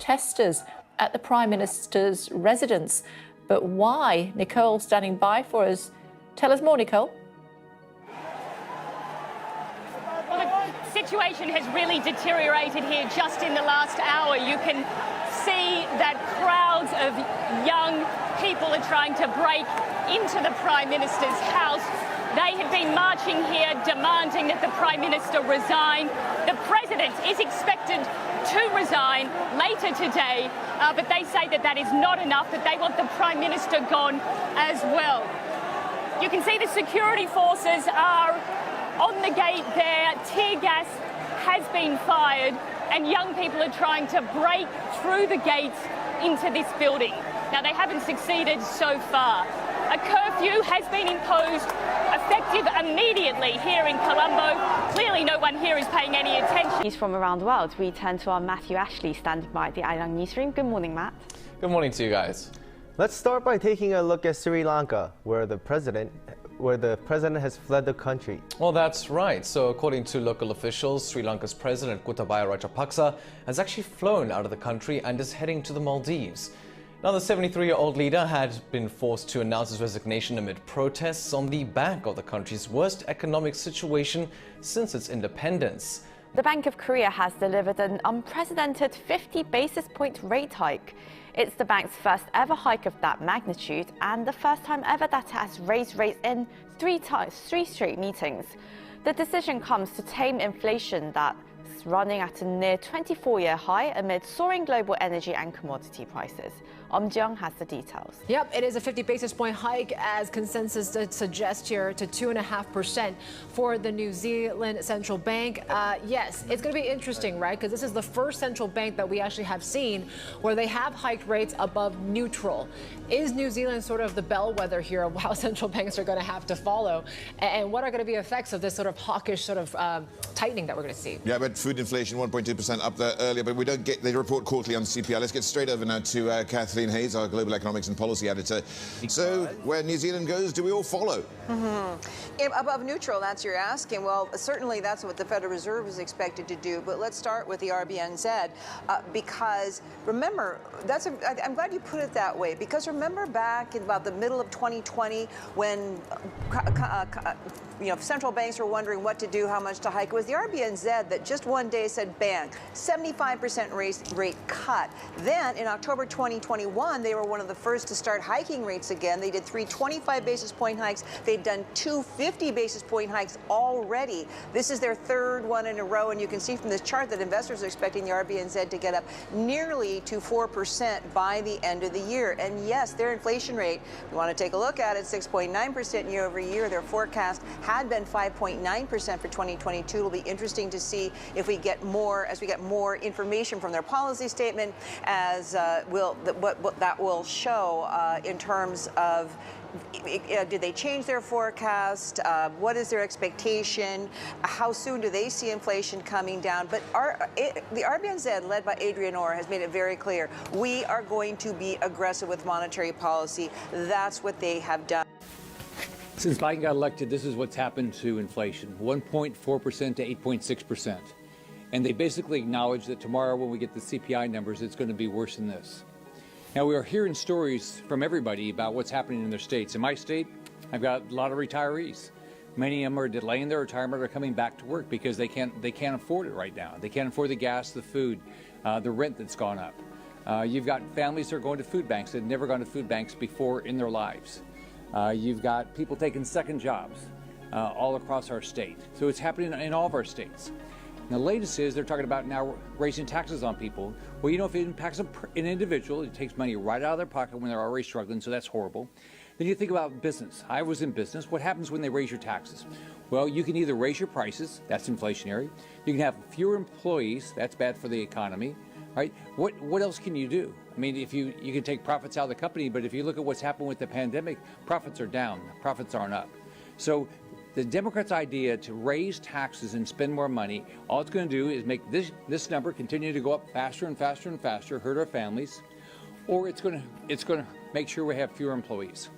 protesters at the Prime Minister's residence. But why? Nicole standing by for us. Tell us more, Nicole. Well, the situation has really deteriorated here just in the last hour. You can see that crowds of young people are trying to break into the Prime Minister's house. They have been marching here demanding that the Prime Minister resign. The President is expected to resign later today, but they say that that is not enough, that they want the Prime Minister gone as well. You can see the security forces are on the gate there. Tear gas has been fired and young people are trying to break through the gates into this building. Now, they haven't succeeded so far. A curfew has been imposed, effective immediately here in Colombo. Clearly no one here is paying any attention. News from around the world. We turn to our Matthew Ashley standing by at the Arirang newsroom. Good morning, Matt. Good morning to you guys. Let's start by taking a look at Sri Lanka, where the president has fled the country. Well, that's right. So according to local officials, Sri Lanka's president Gotabaya Rajapaksa has actually flown out of the country and is heading to the Maldives. Now, the 73-year-old leader had been forced to announce his resignation amid protests on the back of the country's worst economic situation since its independence. The Bank of Korea has delivered an unprecedented 50 basis point rate hike. It's the bank's first ever hike of that magnitude and the first time ever that it has raised rates in three straight meetings. The decision comes to tame inflation that's running at a near 24-year high amid soaring global energy and commodity prices. Jeong has the details. Yep, it is a 50 basis point hike, as consensus suggests here, to 2.5% for the New Zealand Central Bank. Yes, it's going to be interesting, right? Because this is the first central bank that we actually have seen where they have hiked rates above neutral. Is New Zealand sort of the bellwether here of how central banks are going to have to follow? And what are going to be effects of this sort of hawkish sort of tightening that we're going to see? Yeah, but food inflation 1.2% up there earlier, but we don't get the report quarterly on CPI. Let's get straight over now to Kathleen Hayes, our global economics and policy editor. So, where New Zealand goes, do we all follow? Above neutral, that's you're asking. Well, certainly that's what the Federal Reserve is expected to do. But let's start with the RBNZ, because remember, I'm glad you put it that way, because remember back in about the middle of 2020 when central banks were wondering what to do, how much to hike. It was the RBNZ that just one day said, bang, 75% rate cut. Then in October 2021, they were one of the first to start hiking rates again. They did 3 25 basis point hikes. They've done 2 50 basis point hikes already. This is their third one in a row, and you can see from this chart that investors are expecting the RBNZ to get up nearly to 4% by the end of the year. And yes, their inflation rate, you want to take a look at it, 6.9% year over year. Their forecast had been 5.9% for 2022. It'll be interesting to see if we get more, as we get more information from their policy statement, as what that will show in terms of did they change their forecast? What is their expectation? How soon do they see inflation coming down? But the RBNZ, led by Adrian Orr, has made it very clear. We are going to be aggressive with monetary policy. That's what they have done. Since Biden got elected, this is what's happened to inflation, 1.4% to 8.6%. And they basically acknowledge that tomorrow when we get the CPI numbers, it's going to be worse than this. Now, we are hearing stories from everybody about what's happening in their states. In my state, I've got a lot of retirees. Many of them are delaying their retirement or coming back to work because they can't afford it right now. They can't afford the gas, the food, the rent that's gone up. You've got families that are going to food banks that have never gone to food banks before in their lives. You've got people taking second jobs all across our state. So it's happening in all of our states. Now, the latest is they're talking about now raising taxes on people. Well, if it impacts an individual, it takes money right out of their pocket when they're already struggling, so that's horrible. Then you think about business. I was in business. What happens when they raise your taxes? Well, you can either raise your prices, that's inflationary. You can have fewer employees, that's bad for the economy, right? What else can you do? I mean, if you can take profits out of the company, but if you look at what's happened with the pandemic, profits are down, profits aren't up. So the Democrats' idea to raise taxes and spend more money, all it's going to do is make this number continue to go up faster and faster and faster, hurt our families, or it's going to make sure we have fewer employees.